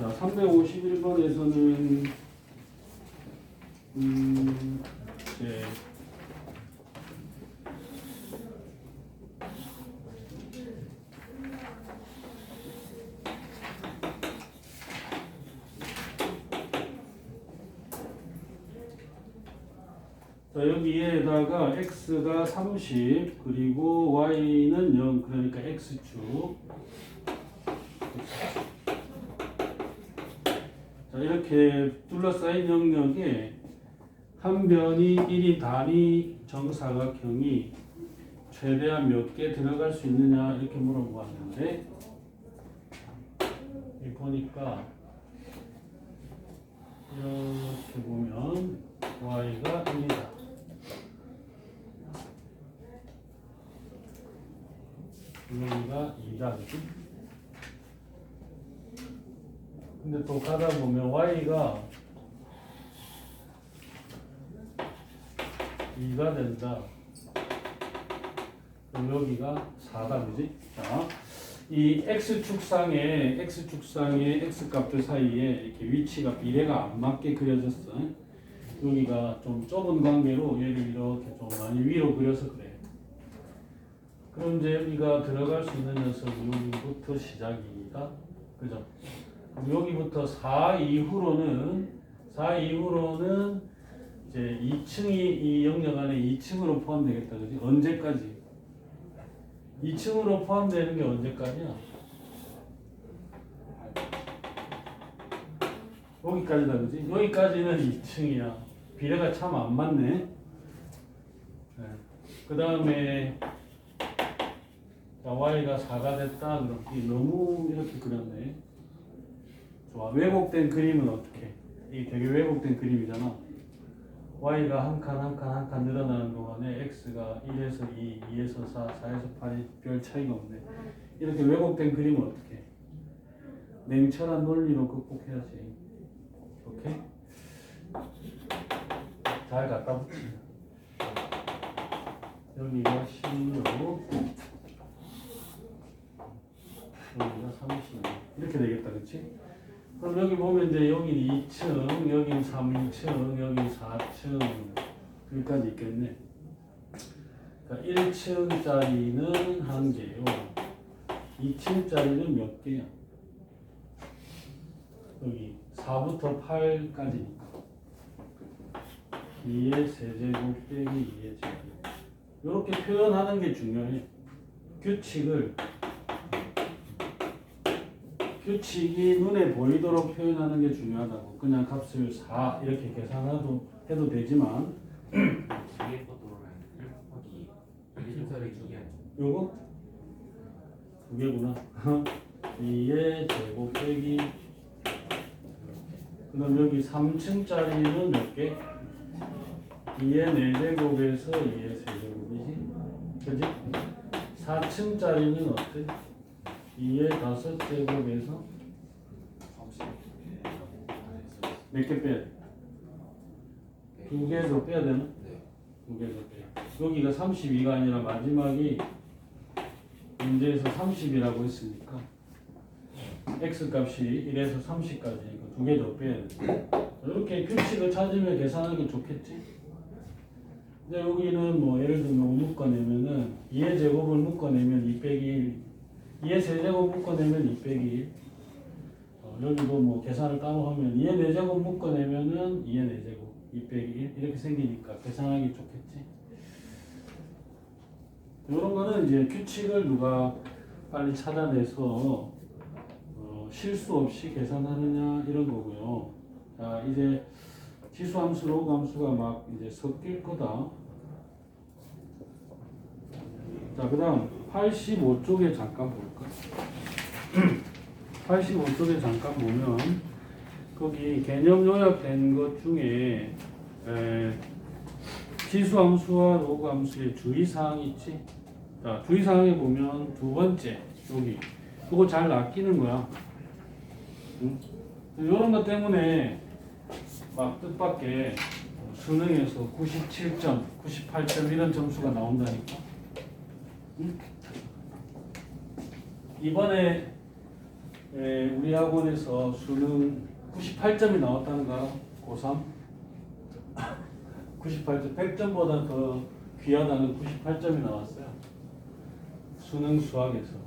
자, 351번에서는 이제 자, 여기에다가 x가 30 그리고 y는 0 그러니까 x축. 자, 이렇게 둘러싸인 영역에 한 변이 1인 단위 정사각형이 최대한 몇 개 들어갈 수 있느냐 이렇게 물어보았는데 여기 보니까 이렇게 보면 y가 1이다. 여기가 2다. 그치? 근데 또 가다 보면 y가 2가 된다. 그럼 여기가 4다. 그지? 자, 이 x축상의 x값들 사이에 이렇게 위치가 비례가 안 맞게 그려졌어. 여기가 좀 좁은 관계로 얘를 이렇게 좀 많이 위로 그려서 그래. 그럼 이제 여기가 들어갈 수 있는 녀석은 여기부터 시작이다. 그죠? 여기부터 4 이후로는 이제 2층이 이 영역 안에 2층으로 포함되겠다. 그지? 언제까지? 2층으로 포함되는 게 언제까지야? 여기까지다. 그지? 여기까지는 2층이야. 비례가 참 안 맞네. 네. 그 다음에 y가 4가 됐다. 그럼 너무 이렇게 그렸네. 좋아. 왜곡된 그림은 어떻게? 이게 되게 왜곡된 그림이잖아. y가 한 칸 늘어나는 동안에 x가 1에서 2, 2에서 4, 4에서 8이 별 차이가 없네. 이렇게 왜곡된 그림은 어떻게? 냉철한 논리로 극복해야지. 오케이? 잘 갖다 붙이. 여기가 16, 여기가 32. 이렇게 되겠다. 그치? 그럼 여기 보면 이제 여기 2층, 여기 3층, 여기 4층 여기까지 있겠네. 그러니까 1층짜리는 한 개요. 2층짜리는 몇 개야? 여기 4부터 8까지니까 2의 세제곱 빼기 2의 제곱. 이렇게 표현하는 게 중요해. 규칙이 눈에 보이도록 표현하는 게 중요하다고. 그냥 값을 4 이렇게 계산해도 해도 되지만 뒤에 것도 1 곱하기 2의 2개 요거 두 개구나. 2의 제곱 빼기. 그럼 여기 3층짜리는 몇 개? 2의 4제곱에서 2의 세제곱이지. 그지? 4층짜리는 어때? 2의 5제곱에서 몇 개 빼야 돼? 2개 더 빼야 되나? 네. 2개 더 빼야. 여기가 32가 아니라 마지막이 문제에서 30이라고 했으니까 x값이 1에서 30까지니까 2개 더 빼야 돼. 이렇게 규칙을 찾으면 계산하기 좋겠지? 근데 여기는 뭐 예를 들면 5 묶어내면은 2의 제곱을 묶어내면 2 빼기 1, 2의 세제곱 묶어내면 2 빼기 1. 여기도 뭐 계산을 따로 하면 2의 4제곱 묶어내면은 2의 4제곱 2 빼기 1 이렇게 생기니까 계산하기 좋겠지. 이런 거는 이제 규칙을 누가 빨리 찾아내서 실수 없이 계산하느냐 이런 거고요. 자, 이제 지수함수, 로그함수가 막 이제 섞일 거다. 자, 그 다음 85쪽에 잠깐 볼까? 85쪽에 잠깐 보면 거기 개념 요약된 것 중에 지수함수와 로그함수의 주의사항이 있지? 자, 주의사항에 보면 두 번째 여기 그거 잘 아끼는 거야. 응? 이런 것 때문에 막 뜻밖의 수능에서 97점, 98점 이런 점수가 나온다니까. 응? 이번에 우리 학원에서 수능 98점이 나왔다는 거 알아? 고3? 98점, 100점보다 더 귀하다는 98점이 나왔어요. 수능 수학에서.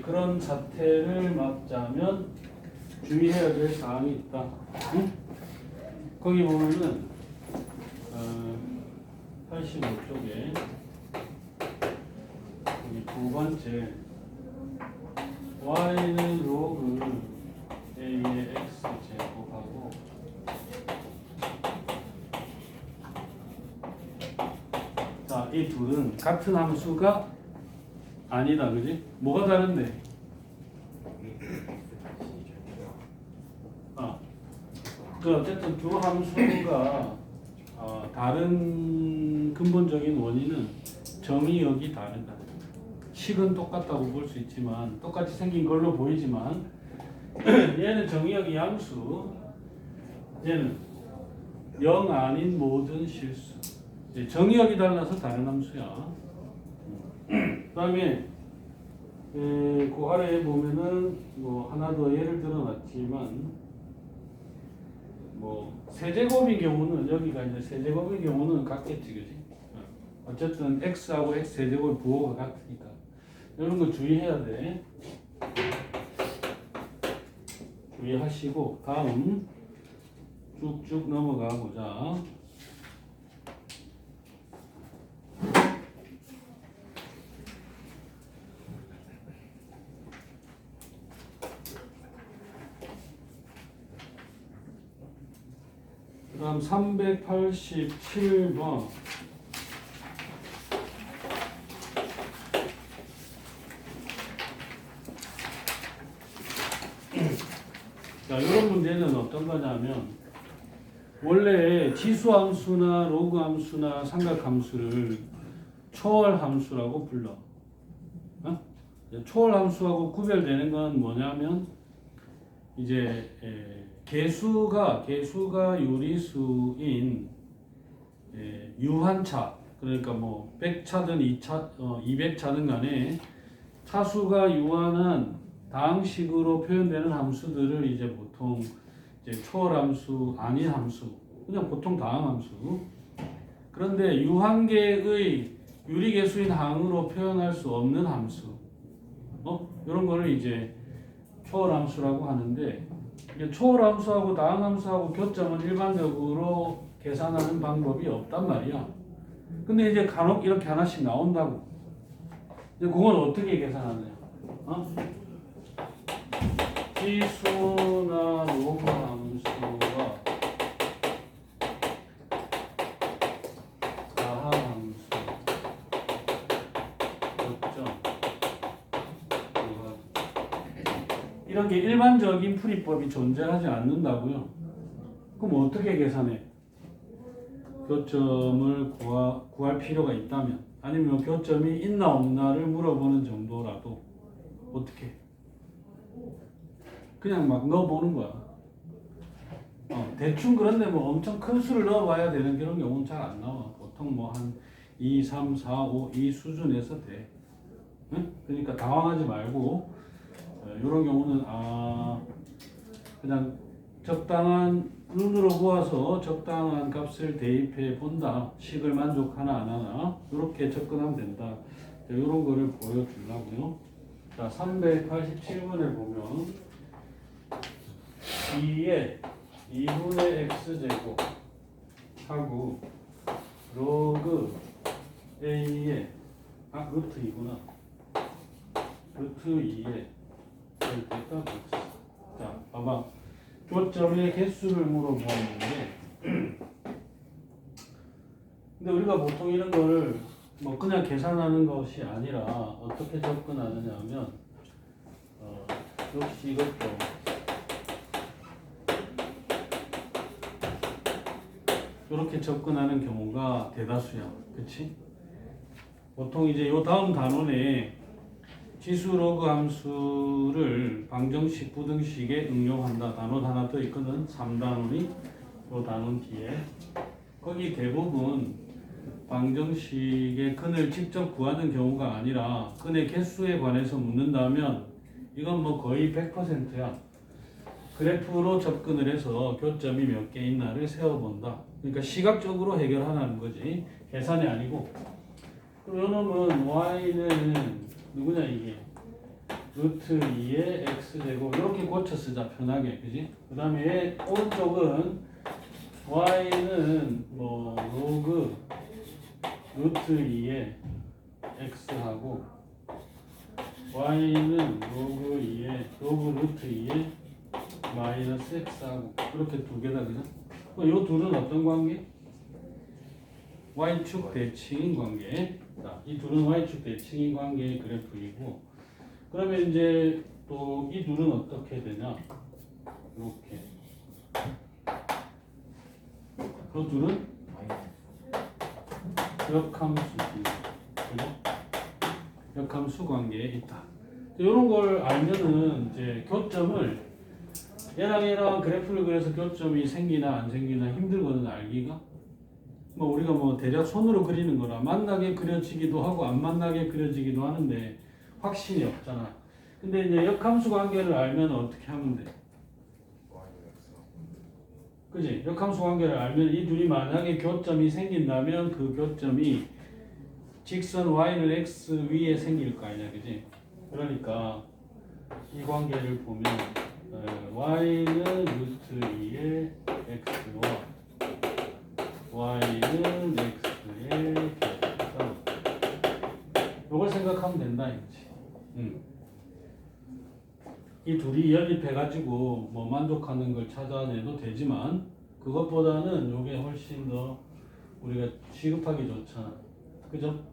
그런 사태를 막자면 주의해야 될 사항이 있다. 응? 거기 보면은 85쪽에 여기 두 번째 y는 로그 a의 x 제곱하고 자, 이 둘은 같은 함수가 아니다, 그지? 뭐가 다른데? 그 어쨌든 두 함수가 다른 근본적인 원인은 정의역이 다르다. 식은 똑같다고 볼 수 있지만 똑같이 생긴 걸로 보이지만 얘는 정의역이 양수, 얘는 0 아닌 모든 실수. 정의역이 달라서 다른 함수야. 그 다음에 그 아래에 보면은 뭐 하나 더 예를 들어놨지만 뭐 세제곱인 경우는 여기가 이제 세제곱인 경우는 같겠지, 그지? 어쨌든 x하고 x 세제곱의 부호가 같으니까 이런 거 주의해야 돼. 주의하시고 다음 쭉쭉 넘어가 보자. 그다음 387번. 자, 이런 문제는 어떤 거냐면 원래 지수함수나 로그함수나 삼각함수를 초월함수라고 불러. 초월함수하고 구별되는 건 뭐냐면 이제 개수가 요리수인 유한차, 그러니까 뭐 100차든 200차든 간에 차수가 유한한 다항식으로 표현되는 함수들을 이제 보통 이제 초월함수, 아닌 함수, 그냥 보통 다항함수. 그런데 유한계의 유리계수인 항으로 표현할 수 없는 함수, 이런 거를 이제 초월함수라고 하는데, 초월함수하고 다항함수하고 교점은 일반적으로 계산하는 방법이 없단 말이야. 근데 이제 간혹 이렇게 하나씩 나온다고. 이제 그건 어떻게 계산하느냐? 지수나 로그함수와 다항함수, 교점, 이런 게 일반적인 풀이법이 존재하지 않는다고요. 그럼 어떻게 계산해? 교점을 구할 필요가 있다면, 아니면 교점이 있나 없나를 물어보는 정도라도 어떻게? 그냥 막 넣어보는 거야. 대충. 그런데 뭐 엄청 큰 수를 넣어봐야 되는 그런 경우는 잘 안 나와. 보통 뭐 한 2, 3, 4, 5 이 수준에서 돼. 응? 그러니까 당황하지 말고 이런 경우는 그냥 적당한, 눈으로 보아서 적당한 값을 대입해 본다. 식을 만족하나 안 하나 이렇게 접근하면 된다. 이런 거를 보여주려고요. 자, 387번에 보면 2에 2분의 x제곱 하고 로그 a에 루트 2구나. 루트 2에 절대값 x. 자, 봐봐. 교점의 개수를 물어보았는데 근데 우리가 보통 이런 거를 뭐 그냥 계산하는 것이 아니라 어떻게 접근하느냐 하면 역시 이것도 이렇게 접근하는 경우가 대다수야. 그치? 보통 이제 요 다음 단원에 지수 로그 함수를 방정식, 부등식에 응용한다. 단원 하나 더 있거든. 3단원이 요 단원 뒤에. 거기 대부분 방정식의 근을 직접 구하는 경우가 아니라 근의 개수에 관해서 묻는다면 이건 뭐 거의 100%야. 그래프로 접근을 해서 교점이 몇 개 있나를 세워본다. 그러니까 시각적으로 해결하라는 거지. 계산이 아니고. 그럼 요놈은 y는 누구냐 이게. 루트 2의 x제곱 이렇게 고쳐 쓰자 편하게. 그지? 그 다음에 오른쪽은 y는 뭐 로그 루트 2의 x하고 y는 로그 2의 로그 루트 2의 마이너스 x하고 이렇게 두 개다 그죠? 이 둘은 어떤 관계? y축 대칭인 관계. 자, 이 둘은 y축 대칭인 관계의 그래프이고, 그러면 이제 또 이 둘은 어떻게 되냐? 이렇게. 그 둘은 역함수입니다. 그죠? 역함수 관계에 있다. 이런 걸 알면은 이제 교점을 얘랑 그래프를 그려서 교점이 생기나 안 생기나 힘들거든 알기가. 뭐 우리가 뭐 대략 손으로 그리는 거라 만나게 그려지기도 하고 안 만나게 그려지기도 하는데 확신이 없잖아. 근데 이제 역함수 관계를 알면 어떻게 하면 돼? 그지? 역함수 관계를 알면 이 둘이 만약에 교점이 생긴다면 그 교점이 직선 y는 x 위에 생길 거 아니야, 그지? 그러니까 이 관계를 보면 y는 루트 2의 x와 y는 x의 교점. 이걸 생각하면 된다 이거지. 이 둘이 연립해가지고 뭐 만족하는 걸 찾아내도 되지만 그것보다는 이게 훨씬 더 우리가 취급하기 좋잖아. 그죠?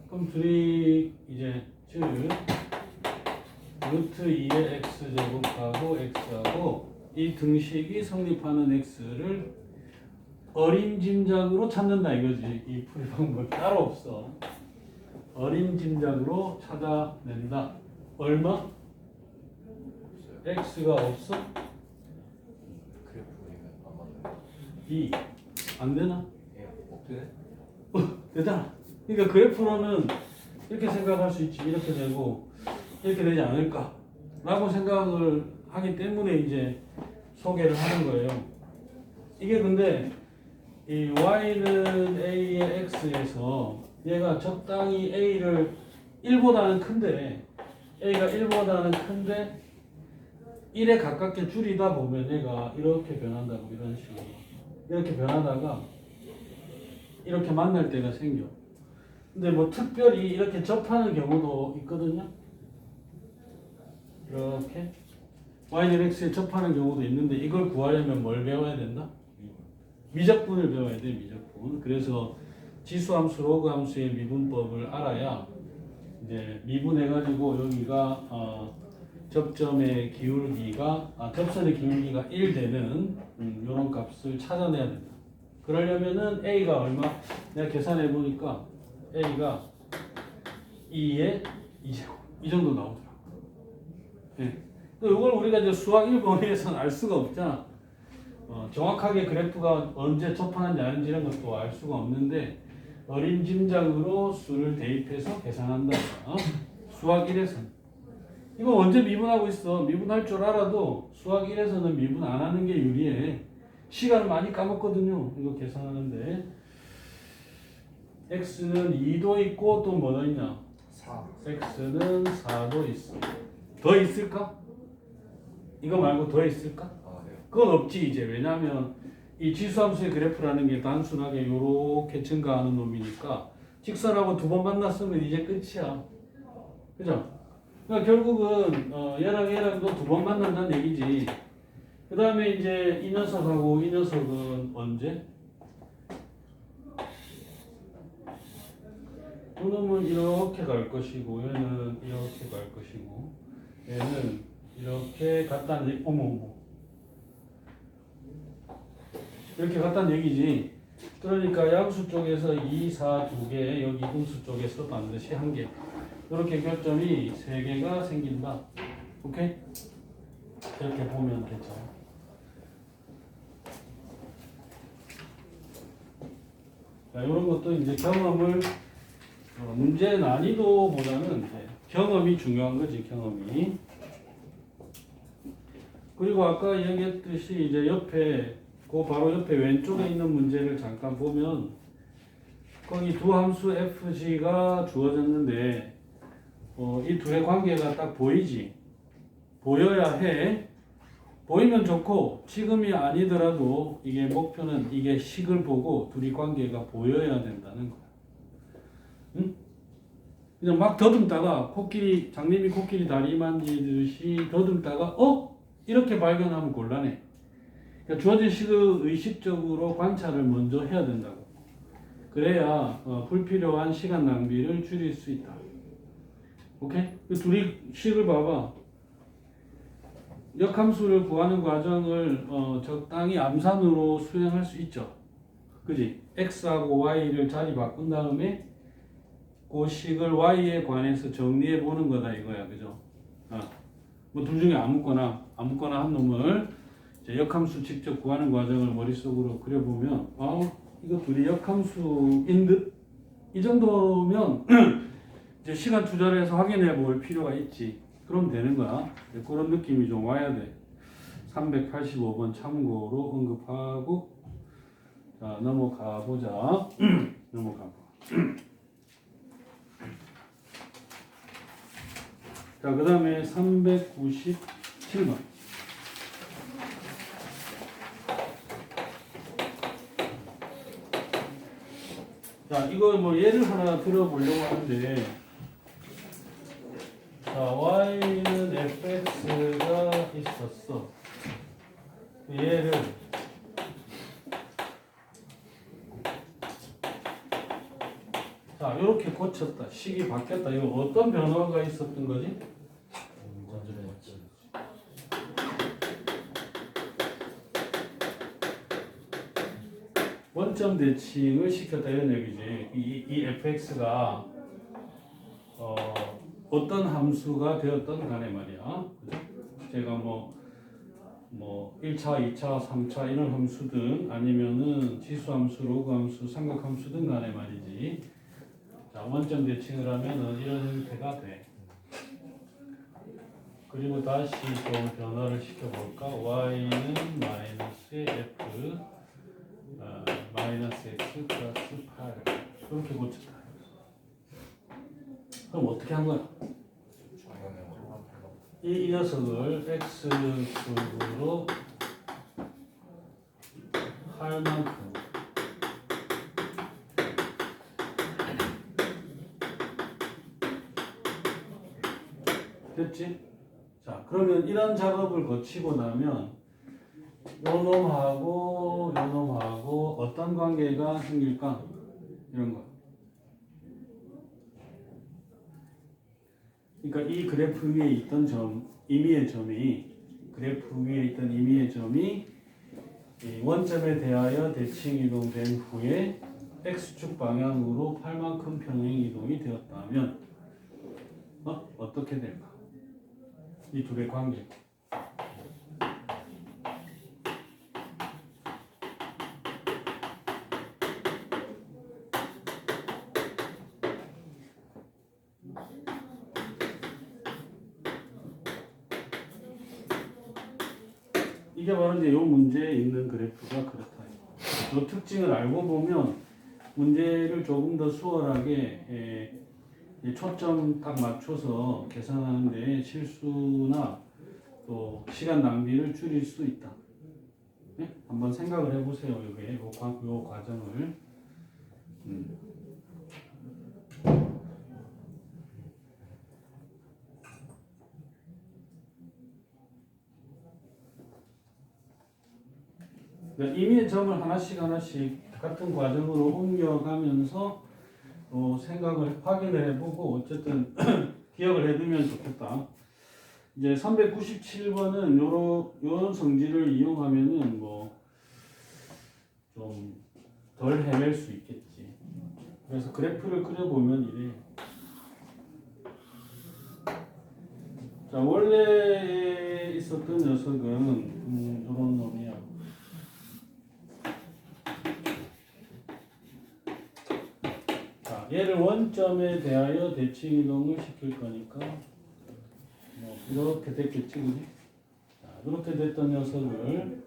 그럼 둘이 이제 즉 루트 2의 x제곱하고 x하고 이 등식이 성립하는 x를 어린 짐작으로 찾는다 이거지. 이 풀이 방법 따로 없어. 어린 짐작으로 찾아낸다. 얼마? x가 없어? 그래프가 안 맞나요? 2. 안 되나? 예, 없대. 되잖아. 그러니까 그래프로는 이렇게 생각할 수 있지. 이렇게 되고 이렇게 되지 않을까 라고 생각을 하기 때문에 이제 소개를 하는 거예요. 이게 근데 이 y는 a의 x에서 얘가 적당히 a를 1보다는 큰데 a가 1보다는 큰데 1에 가깝게 줄이다 보면 얘가 이렇게 변한다고. 이런 식으로 이렇게 변하다가 이렇게 만날 때가 생겨. 근데 뭐 특별히 이렇게 접하는 경우도 있거든요. 이렇게 y는 x에 접하는 경우도 있는데 이걸 구하려면 뭘 배워야 된다? 미적분을 배워야 돼. 미적분. 그래서 지수함수 로그 함수의 미분법을 알아야 이제 미분해가지고 여기가 접점의 기울기가 접선의 기울기가 1 되는 이런 값을 찾아내야 된다. 그러려면은 a가 얼마? 내가 계산해 보니까 a가 2의 2제곱 이 정도 나오더라고. 네. 이걸 우리가 이제 수학 1번에서는 알 수가 없잖아. 정확하게 그래프가 언제 접하는지 아는지 이런 것도 알 수가 없는데 어린 짐작으로 수를 대입해서 계산한다. 수학 1에서는. 이거 언제 미분하고 있어. 미분할 줄 알아도 수학 1에서는 미분 안 하는 게 유리해. 시간을 많이 까먹거든요. 이거 계산하는데. x는 2도 있고 또 뭐 더 있냐? 4. x는 4도 있어. 더 있을까? 이거 말고 더 있을까? 아, 네. 그건 없지 이제. 왜냐하면 이 지수함수의 그래프라는 게 단순하게 요렇게 증가하는 놈이니까 직선하고 두 번 만났으면 이제 끝이야. 그죠? 그러니까 결국은 얘랑도 두 번 만난다는 얘기지. 그 다음에 이제 이 녀석하고 이 녀석은 언제? 이 놈은 이렇게 갈 것이고 얘는 이렇게 갈 것이고 얘는 이렇게 갔다는 얘기. 어머 이렇게 갔다는 얘기지. 그러니까 양수 쪽에서 2, 4 2개, 여기 음수 쪽에서 반드시 1개. 이렇게 교점이 3개가 생긴다. 오케이? 이렇게 보면 괜찮아. 자, 이런 것도 이제 경험을 문제 난이도보다는 이제 경험이 중요한 거지. 경험이. 그리고 아까 얘기했듯이 이제 옆에 그 바로 옆에 왼쪽에 있는 문제를 잠깐 보면 거기 두 함수 fg가 주어졌는데 이 둘의 관계가 딱 보이지. 보여야 해. 보이면 좋고 지금이 아니더라도 이게 목표는 이게 식을 보고 둘이 관계가 보여야 된다는 거야. 응? 그냥 막 더듬다가 장님이 코끼리 다리 만지듯이 더듬다가 이렇게 발견하면 곤란해. 그러니까 주어진 식을 의식적으로 관찰을 먼저 해야 된다고. 그래야 불필요한 시간 낭비를 줄일 수 있다. 오케이? 둘이 식을 봐봐. 역함수를 구하는 과정을 적당히 암산으로 수행할 수 있죠. 그지? x하고 y를 자리 바꾼 다음에 그 식을 y에 관해서 정리해 보는 거다 이거야. 그죠? 뭐 둘 중에 아무거나 한 놈을 이제 역함수 직접 구하는 과정을 머릿속으로 그려보면 이거 둘이 역함수인 듯? 이 정도면 이제 시간 투자를 해서 확인해 볼 필요가 있지. 그럼 되는 거야. 그런 느낌이 좀 와야 돼. 385번 참고로 언급하고 자 넘어가 보자. 넘어가 봐. 자, 그 다음에 397번. 자, 이거 뭐 예를 하나 들어보려고 하는데, 자, y는 fx가 있었어. 얘를 자, 이렇게 고쳤다. 식이 바뀌었다. 이거 어떤 변화가 있었던 거지? 원점 대칭을 시켰다 이런 얘기지. 이 fx가 어떤 함수가 되었던 간에 말이야. 그죠? 제가 뭐 1차, 2차, 3차 이런 함수든 아니면은 지수 함수, 로그 함수, 삼각 함수든 간에 말이지. 자, 원점 대칭을 하면은 이런 형태가 돼. 그리고 다시 좀 변화를 시켜볼까? y는 마이너스 f 마이너스 x 플러스 8 이렇게 고쳤다. 그럼 어떻게 한 거야? 이 녀석을 x축으로 할 만큼 됐지? 자, 그러면 이런 작업을 거치고 나면 요 놈하고 어떤 관계가 생길까? 이런 거. 그러니까 이 그래프 위에 있던 임의의 점이 이 원점에 대하여 대칭 이동된 후에 x축 방향으로 8만큼 평행 이동이 되었다면 어떻게 될까? 이 둘의 관계. 이게 바로 이제 이 문제에 있는 그래프가 그렇다. 이 특징을 알고 보면 문제를 조금 더 수월하게 초점 딱 맞춰서 계산하는데 실수나 또 시간 낭비를 줄일 수 있다. 네? 한번 생각을 해보세요. 여기 요 과정을. 임의의 점을 하나씩 같은 과정으로 옮겨가면서 생각을 확인을 해보고 어쨌든 기억을 해두면 좋겠다. 이제 397번은 요런 성질을 이용하면은 뭐 좀 덜 헤맬 수 있겠지. 그래서 그래프를 그려보면 이래. 자, 원래 있었던 녀석은 요런 놈이야. 자, 얘를 원점에 대하여 대칭 이동을 시킬 거니까 뭐 이렇게 됐겠지, 그지? 자, 이렇게 됐던 녀석을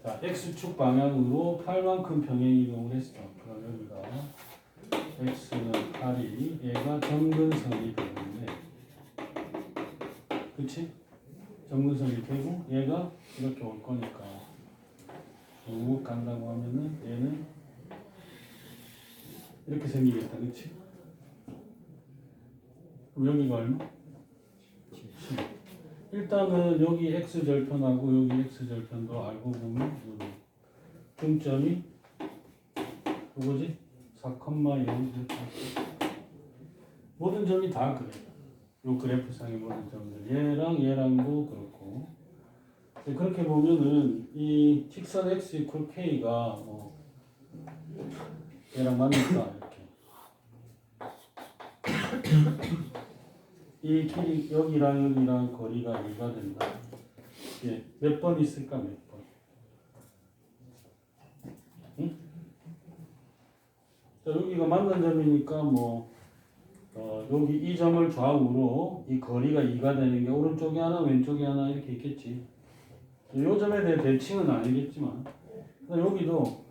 자, x축 방향으로 8만큼 평행 이동을 했어. 그럼 여기가 x는 8이 얘가 점근선이 되는데, 그치? 점근선이 되고 얘가 이렇게 올 거니까 쭉 간다고 하면은 얘는 이렇게 생기겠다, 그치? 그럼 여기가 얼마? 10. 일단은 여기 x절편하고 여기 x절편도 알고 보면 중점이 그거지? 4,0 이렇게 모든 점이 다 그래. 요 그래프상의 모든 점들 얘랑도 그렇고 그렇게 보면은 이 직선 x 이퀄 k가 뭐 얘랑 맞는다 이렇게 이 길이 여기랑 거리가 2가 된다. 예, 몇 번 있을까 몇 번? 응? 자, 여기가 맞는 점이니까 뭐 여기 이 점을 좌우로 이 거리가 2가 되는 게 오른쪽에 하나 왼쪽에 하나 이렇게 있겠지. 이 점에 대해 대칭은 아니겠지만 여기도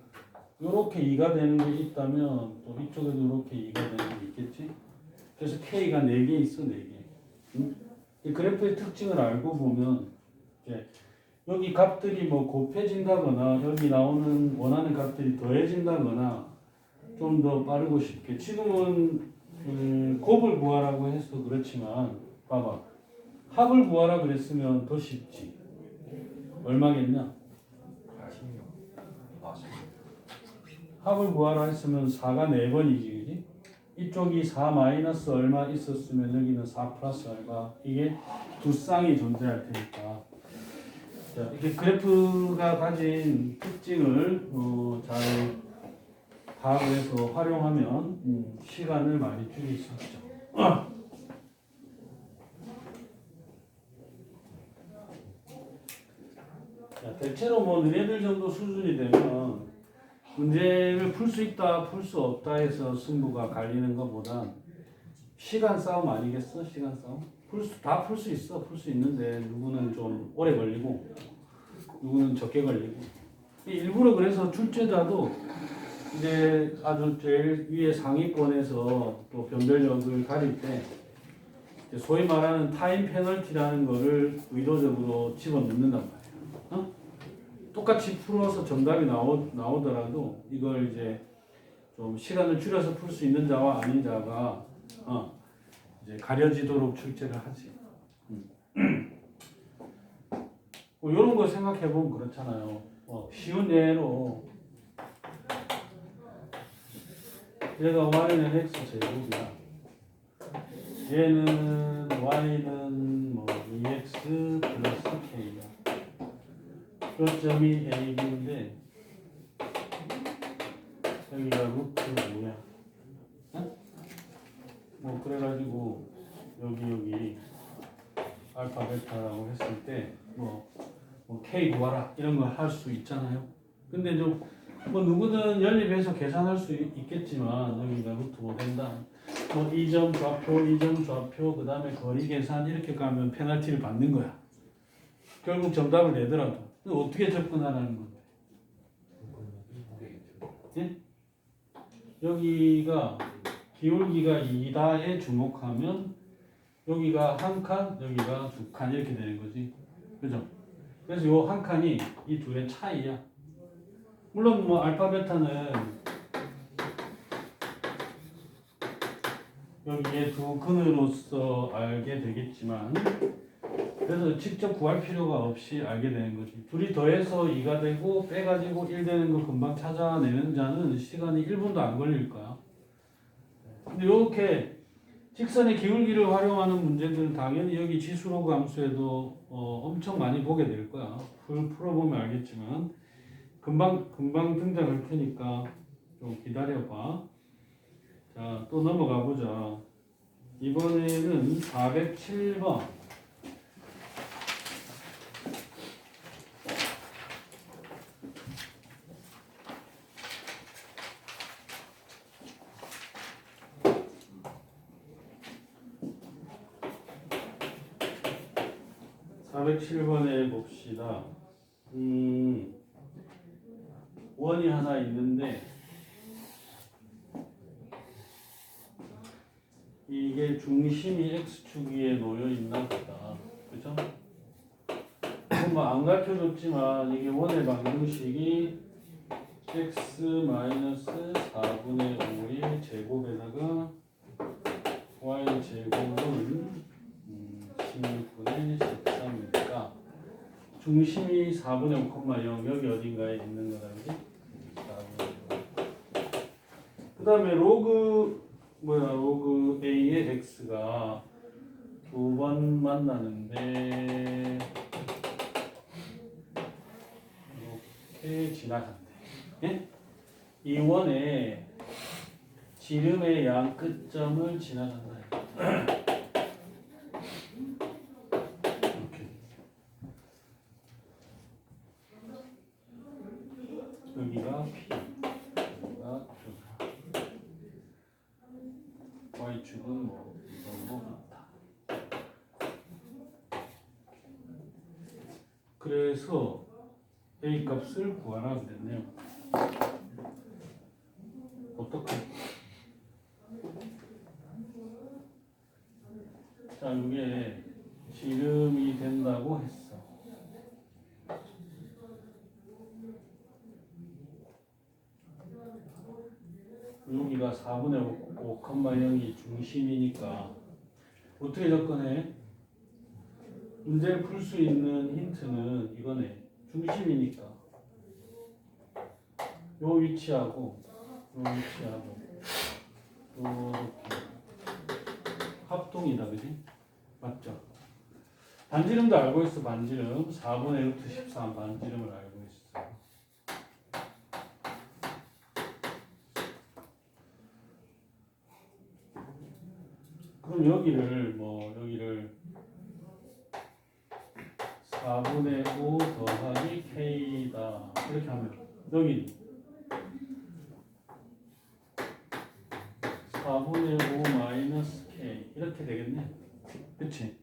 이렇게 2가 되는 게 있다면 또 이쪽에도 이렇게 2가 되는 게 있겠지. 그래서 K가 4개 있어 4개. 응? 이 그래프의 특징을 알고 보면 이제 여기 값들이 뭐 곱해진다거나 여기 나오는 원하는 값들이 더해진다거나 좀 더 빠르고 쉽게 지금은 곱을 구하라고 해서 그렇지만 봐봐 합을 구하라 그랬으면 더 쉽지. 얼마겠냐? 86. 아, 16. 합을 구하라 했으면 4가 4번이지 그지? 이쪽이 4 마이너스 얼마 있었으면 여기는 4 플러스 얼마 이게 두 쌍이 존재할 테니까 자, 이렇게 그래프가 가진 특징을 잘 파악을 해서 활용하면 시간을 많이 줄일 수 있죠. 자, 대체로 뭐 너네들 정도 수준이 되면 문제를 풀 수 있다, 풀 수 없다 해서 승부가 갈리는 것보다 시간 싸움 아니겠어? 시간 싸움? 다 풀 수 있어. 풀 수 있는데 누구는 좀 오래 걸리고 누구는 적게 걸리고 일부러 그래서 출제자도 이제 아주 제일 위에 상위권에서 또 변별력을 가릴 때 소위 말하는 타임 페널티라는 거를 의도적으로 집어넣는단 말이에요. 어? 똑같이 풀어서 정답이 나오더라도 이걸 이제 좀 시간을 줄여서 풀 수 있는 자와 아닌 자가 이제 가려지도록 출제를 하지. 뭐 이런 거 생각해 보면 그렇잖아요. 쉬운 예로 얘가 y는 x 제곱이야. 얘는 y는 뭐 2x 플러스 k야. 교점이 A, B인데 여기가 루트 5야. 어? 뭐 그래가지고 여기 알파 베타라고 했을 때 뭐 K 구하라 이런 거 할 수 있잖아요. 근데 좀 뭐 누구든 연립해서 계산할 수 있겠지만 여기가 루트 5 된다. 뭐 이 점 좌표, 이 점 좌표, 그 다음에 거리 계산 이렇게 가면 페널티를 받는 거야. 결국 정답을 내더라도 어떻게 접근하라는 건데? 예? 여기가 기울기가 2다에 주목하면 여기가 한 칸, 여기가 두 칸 이렇게 되는 거지. 그죠? 그래서 요 한 칸이 이 둘의 차이야. 물론 뭐 알파 베타는 여기에 두 근으로서 알게 되겠지만 그래서 직접 구할 필요가 없이 알게 되는 거지. 둘이 더해서 2가 되고 빼가지고 1 되는 거 금방 찾아내는 자는 시간이 1분도 안 걸릴 거야. 근데 이렇게 직선의 기울기를 활용하는 문제들은 당연히 여기 지수로 함수에도 엄청 많이 보게 될 거야. 풀어보면 알겠지만 금방 등장할 테니까 좀 기다려봐. 자, 또 넘어가 보자. 이번에는 407번. 407번에 봅시다. 원이 하나 있는데 이게 중심이 x축 위에 놓여 있나 보다. 그죠? 뭐안 가르쳐줬지만 이게 원의 방정식이 x-4분의 5의 제곱에다가 y 제곱은 16분의 13이니까 중심이 4분의 5,0 여기 어딘가에 있는 거다. 그지? 4분의 5. 그 다음에 로그 a의 x가 두 번 만나는데 이렇게 지나간대. 예? 이 원의 지름의 양 끝점을 지나간다. 이렇게. 여기가 P, 여기가 Q. Y축은 뭐 이런 거 있다. 그래서 A 값을 구하라 그랬네요. 어떻게? 자, 이게 지름이 된다고 했어. 여기가 4분의 5,0이 중심이니까 어떻게 접근해? 문제를 풀 수 있는 힌트는 이거네. 중심이니까 요 위치하고 요 위치하고 요렇게 합동이다. 그지? 맞죠? 반지름도 알고 있어. 반지름 4분의 루트 13 반지름을 알고 있어. 그럼 여기를 4분의 5 더하기 K다 이렇게 하면 여기 4분의 5 마이너스 K 이렇게 되겠네. 그치?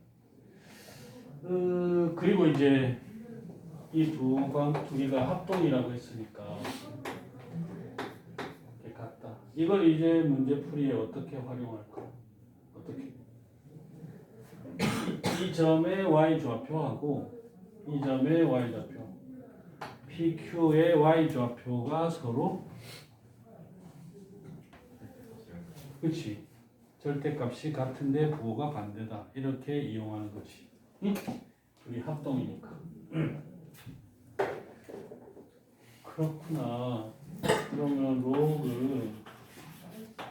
그리고 이제 이 두 개가 합동이라고 했으니까 이렇게 같다. 이걸 이제 문제풀이에 어떻게 활용할까? 어떻게? 이 점의 y-좌표하고 이 점의 y-좌표 PQ의 y-좌표가 서로 그치? 절대값이 같은데 부호가 반대다. 이렇게 이용하는 거지. 응? 둘이 합동이니까. 그렇구나. 그러면 로그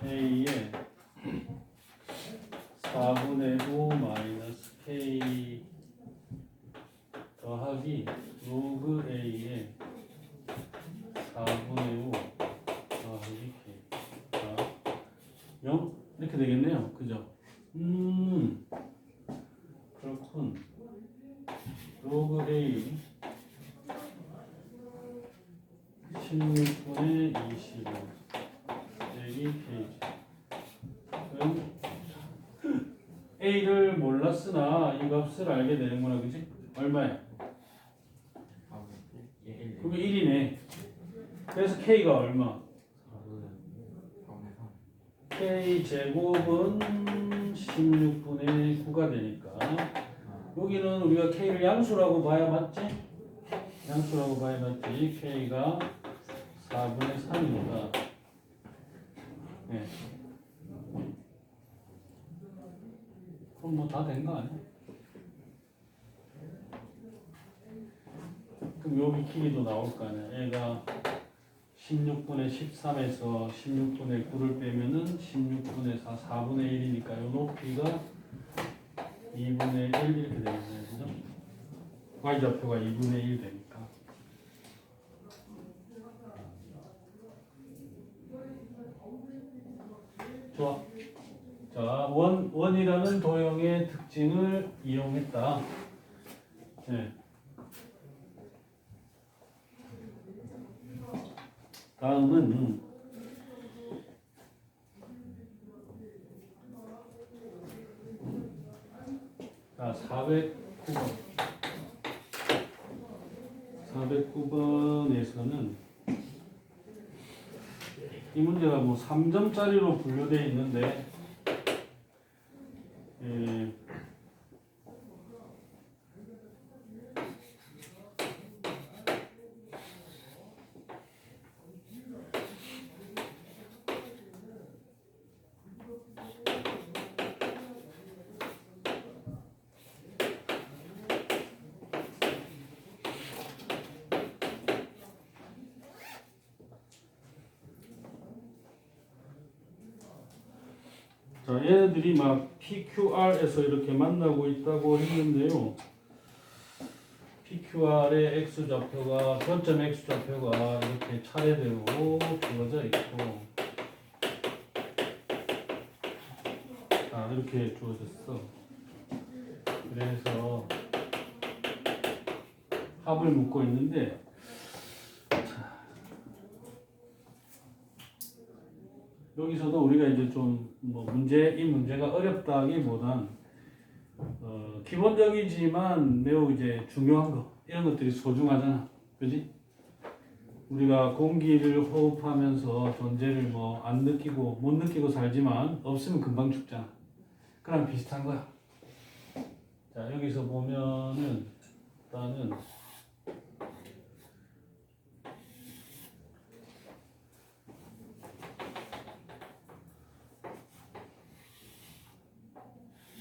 A에 4분의 5 마이너스 K 더하기 로그 A에 4분의 5 더하기 K 0? 이렇게 되겠네요. 그죠? 그렇군. 로그 A 16분의 25 빼기 K지. 그럼 A를 몰랐으나 이 값을 알게 되는구나. 그지? 얼마야? 그게 1이네. 그래서 K가 얼마? K 제곱은 16분의 9가 되니까 여기는 우리가 K를 양수라고 봐야 맞지? 양수라고 봐야 맞지? K가 4분의 3입니다. 네. 그럼 뭐 다 된 거 아니야? 그럼 여기 길이도 나올 거 아니야? 얘가 16분의 13에서 16분의 9를 빼면은 16분의 4, 4분의 1이니까 이 높이가 2분의 1 이렇게 되겠네요. 그죠? y좌표가 2분의 1 되니까. 좋아. 자, 원이라는 도형의 특징을 이용했다. 네. 다음은 자, 409번. 409번에서는 이 문제가 뭐 3점짜리로 분류되어 있는데 예, 자, 얘네들이 막 PQR에서 이렇게 만나고 있다고 했는데요. PQR의 X좌표가 전점 X좌표가 이렇게 차례대로 주어져 있고 이렇게 주어졌어. 그래서 합을 묶고 있는데 여기서도 우리가 이제 좀 뭐 이 문제가 어렵다기보단 기본적이지만 매우 이제 중요한 거 이런 것들이 소중하잖아, 그지? 우리가 공기를 호흡하면서 존재를 뭐 안 느끼고 못 느끼고 살지만 없으면 금방 죽잖아. 그랑 비슷한 거야. 자, 여기서 보면은 일단은